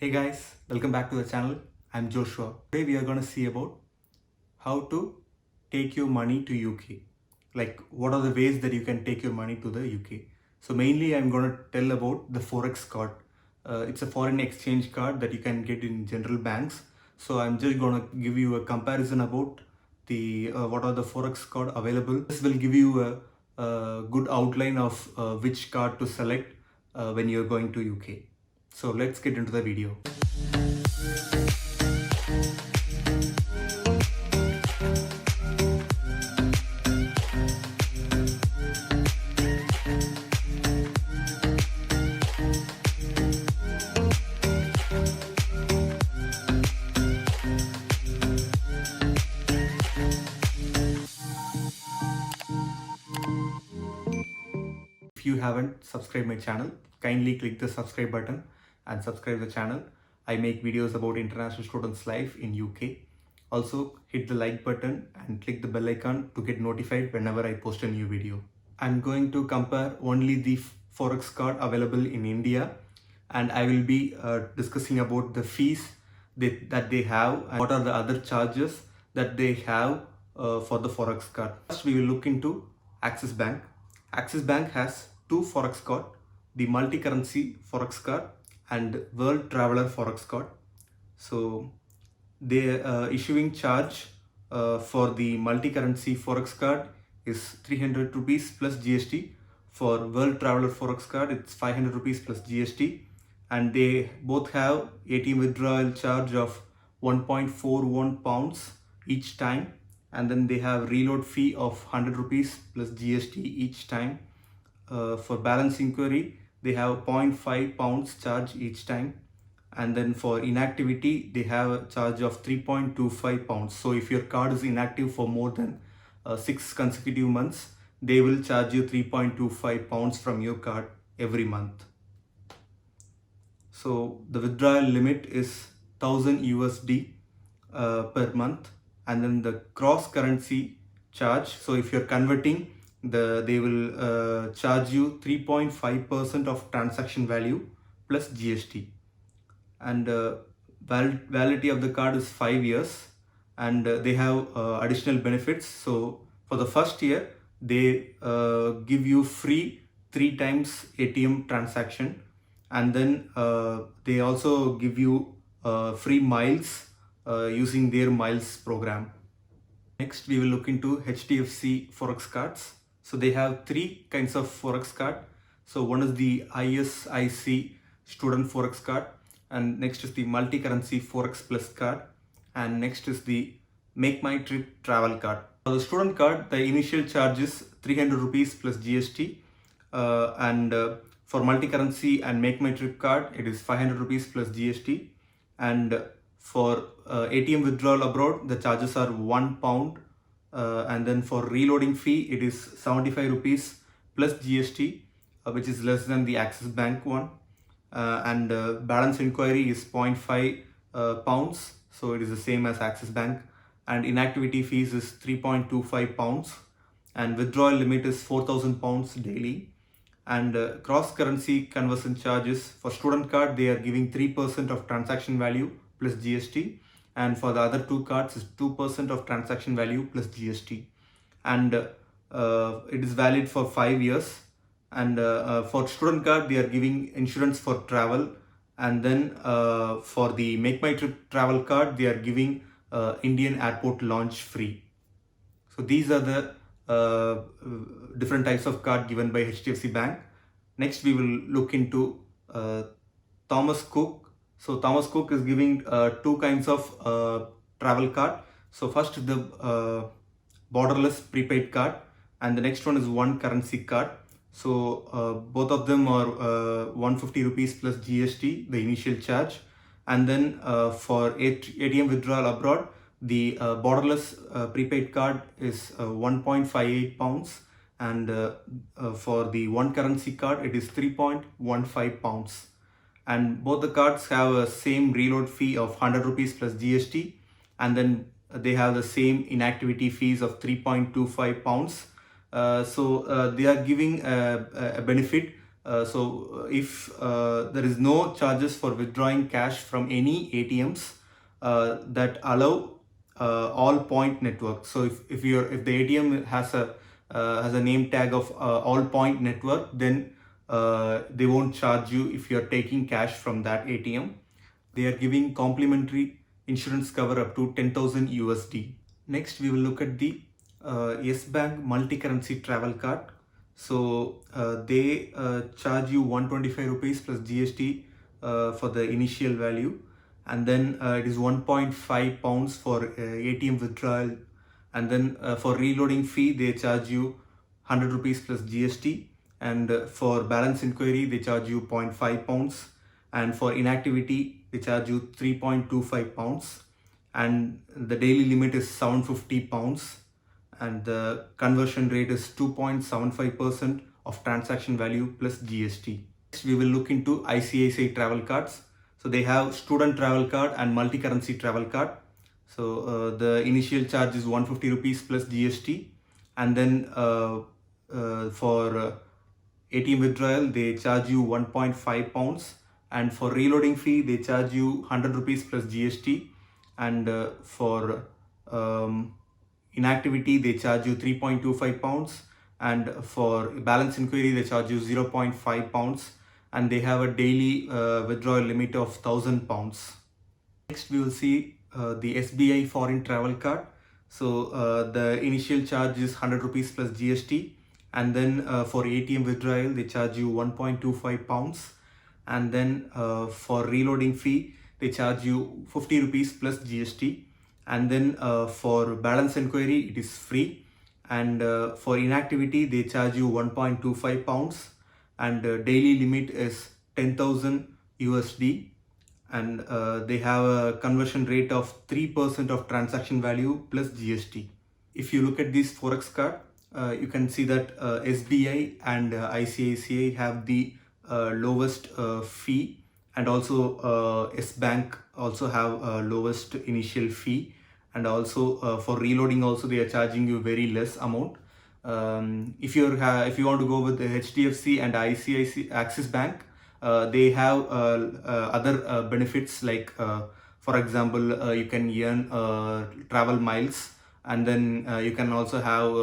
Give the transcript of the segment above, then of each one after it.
Hey guys, welcome back to the channel. I'm Joshua. Today we are going to see about how to take your money to UK. Like what are the ways that you can take your money to the UK. So mainly I'm going to tell about the Forex card. It's a foreign exchange card that you can get in general banks. So I'm just going to give you a comparison about the what are the Forex card available. This will give you a good outline of which card to select when you're going to UK. So let's get into the video. If you haven't subscribed my channel, kindly click the subscribe button and subscribe the channel. I make videos about international students' life in UK. Also, hit the like button and click the bell icon to get notified whenever I post a new video. I'm going to compare only the Forex card available in India, and I will be discussing about the fees that they have and what are the other charges that they have for the Forex card. First, we will look into Axis Bank. Axis Bank has two Forex card, the multi-currency Forex card and World Traveler Forex card. So they issuing charge for the multi-currency Forex card is 300 rupees plus GST. For World Traveler Forex card, it's 500 rupees plus GST. And they both have ATM withdrawal charge of 1.41 pounds each time. And then they have reload fee of 100 rupees plus GST each time. For balance inquiry, they have 0.5 pounds charge each time. And then for inactivity, they have a charge of 3.25 pounds. So if your card is inactive for more than 6 consecutive months, they will charge you 3.25 pounds from your card every month. So the withdrawal limit is 1000 USD per month. And then the cross currency charge, so if you're converting, they will charge you 3.5% of transaction value plus GST. And validity of the card is 5 years, and they have additional benefits. So for the first year, they give you free 3 times ATM transaction, and then they also give you free miles using their miles program. Next, we will look into HDFC Forex cards. So they have 3 kinds of Forex card. So one is the ISIC student Forex card, and next is the multi-currency Forex Plus card, and next is the Make My Trip travel card. For the student card, the initial charge is 300 rupees plus GST, and for multi-currency and Make My Trip card, it is 500 rupees plus GST, and for ATM withdrawal abroad, the charges are 1 pound, and then for reloading fee, it is 75 rupees plus GST, which is less than the Axis Bank one. And balance inquiry is 0.5 pounds, so it is the same as Axis Bank. And inactivity fees is 3.25 pounds, and withdrawal limit is 4,000 pounds daily. And cross currency conversion charges for student card, they are giving 3% of transaction value plus GST, and for the other 2 cards is 2% of transaction value plus GST. And it is valid for 5 years. And for student card, they are giving insurance for travel, and then for the Make My Trip travel card, they are giving Indian airport launch free. So these are the different types of card given by HDFC Bank. Next, we will look into Thomas Cook. So Thomas Cook is giving 2 kinds of travel card. So first, the borderless prepaid card, and the next one is one currency card. So both of them are 150 rupees plus GST, the initial charge. And then for ATM withdrawal abroad, the borderless prepaid card is 1.58 pounds, and for the one currency card, it is 3.15 pounds. And both the cards have a same reload fee of 100 rupees plus GST, and then they have the same inactivity fees of 3.25 pounds. So they are giving a benefit So if there is no charges for withdrawing cash from any ATMs that allow all point network. So if the ATM has a name tag of all point network, then they won't charge you if you're taking cash from that ATM. They are giving complimentary insurance cover up to 10,000 USD. Next, we will look at the Yes Bank multi-currency travel card. So they charge you 125 rupees plus GST for the initial value, and then it is 1.5 pounds for ATM withdrawal, and then for reloading fee they charge you 100 rupees plus GST, and for balance inquiry they charge you 0.5 pounds, and for inactivity they charge you 3.25 pounds, and the daily limit is 750 pounds, and the conversion rate is 2.75% of transaction value plus GST. Next, we will look into ICICI travel cards. So they have student travel card and multi-currency travel card. So the initial charge is 150 rupees plus GST, and then for ATM withdrawal they charge you 1.5 pounds, and for reloading fee they charge you 100 rupees plus GST, and for inactivity they charge you 3.25 pounds, and for balance inquiry they charge you 0.5 pounds, and they have a daily withdrawal limit of 1000 pounds. Next we will see the SBI foreign travel card. So the initial charge is 100 rupees plus GST, and then for ATM withdrawal they charge you 1.25 pounds, and then for reloading fee they charge you 50 rupees plus GST, and then for balance inquiry it is free, and for inactivity they charge you 1.25 pounds, and daily limit is 10,000 USD, and they have a conversion rate of 3% of transaction value plus GST. If you look at this Forex card, you can see that SBI and ICICI have the lowest fee, and also S Bank also have lowest initial fee, and also for reloading also they are charging you very less amount. If you want to go with the HDFC and ICICI Axis Bank, they have other benefits, like for example you can earn travel miles, and then you can also have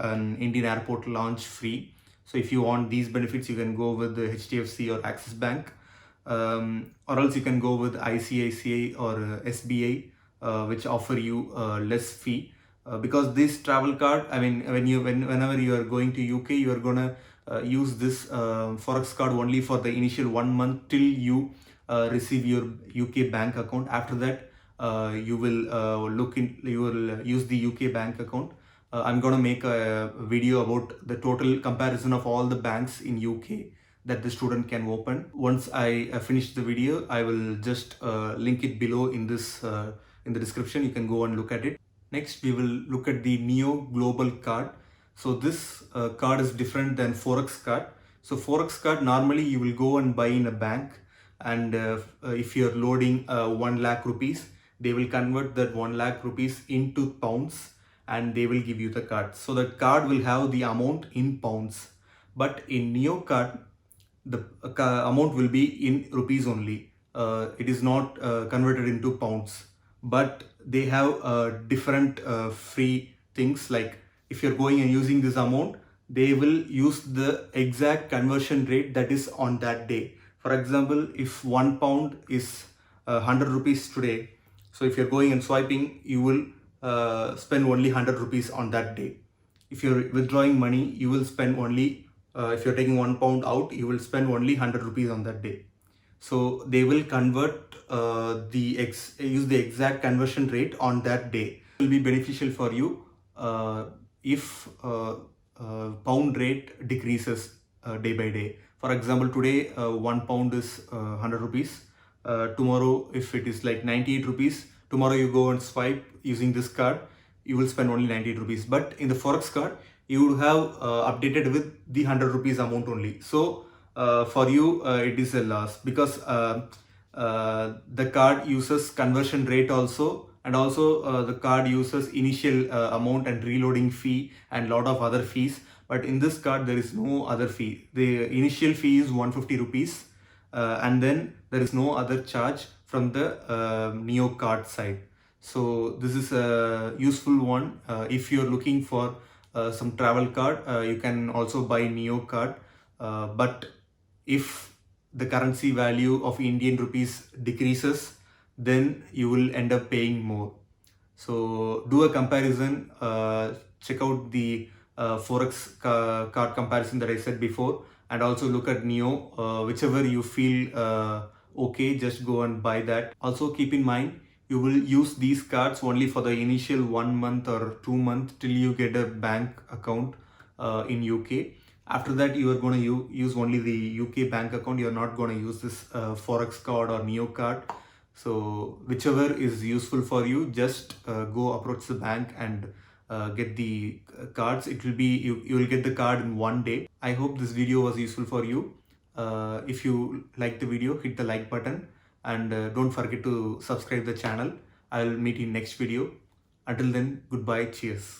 an Indian airport lounge free. So if you want these benefits you can go with the HDFC or Axis Bank, or else you can go with ICICI or SBI, which offer you less fee, because this travel card, I mean whenever you are going to UK you are gonna use this Forex card only for the initial 1 month till you receive your UK bank account. After that you will use the UK bank account. I'm gonna make a video about the total comparison of all the banks in UK that the student can open. Once I finish the video, I will just link it below in this in the description. You can go and look at it. Next, we will look at the Neo Global card. So this card is different than Forex card. So Forex card, normally you will go and buy in a bank, and if you're loading 1 lakh rupees, they will convert that 1 lakh rupees into pounds, and they will give you the card. So the card will have the amount in pounds. But in Neo card, the amount will be in rupees only. It is not converted into pounds. But they have different free things, like if you're going and using this amount, they will use the exact conversion rate that is on that day. For example, if 1 pound is 100 rupees today, so if you're going and swiping, you will spend only 100 rupees on that day. If you're withdrawing money, you will spend only if you're taking 1 pound out, you will spend only 100 rupees on that day. So they will convert use the exact conversion rate on that day. It will be beneficial for you if pound rate decreases day by day. For example, today 1 pound is 100 rupees. Tomorrow, if it is like 98 rupees, tomorrow you go and swipe using this card, you will spend only 98 rupees. But in the Forex card, you would have updated with the 100 rupees amount only. So for you it is a loss, because the card uses conversion rate also, and also the card uses initial amount and reloading fee and lot of other fees. but in this card there is no other fee. The initial fee is 150 rupees, and then there is no other charge from the Neo card side. So this is a useful one. If you're looking for some travel card, you can also buy Neo card, but if the currency value of Indian rupees decreases, then you will end up paying more. So do a comparison, check out the Forex card comparison that I said before, and also look at Neo. Whichever you feel okay, just go and buy that. Also keep in mind, you will use these cards only for the initial 1 month or 2 months till you get a bank account in UK. After that, you are going to use only the UK bank account. You are not going to use this Forex card or Neo card. So whichever is useful for you, just go approach the bank and get the cards. It will be you will get the card in 1 day. I hope this video was useful for you. If you like the video, hit the like button, and don't forget to subscribe the channel. I'll meet you in next video. Until then, goodbye, cheers.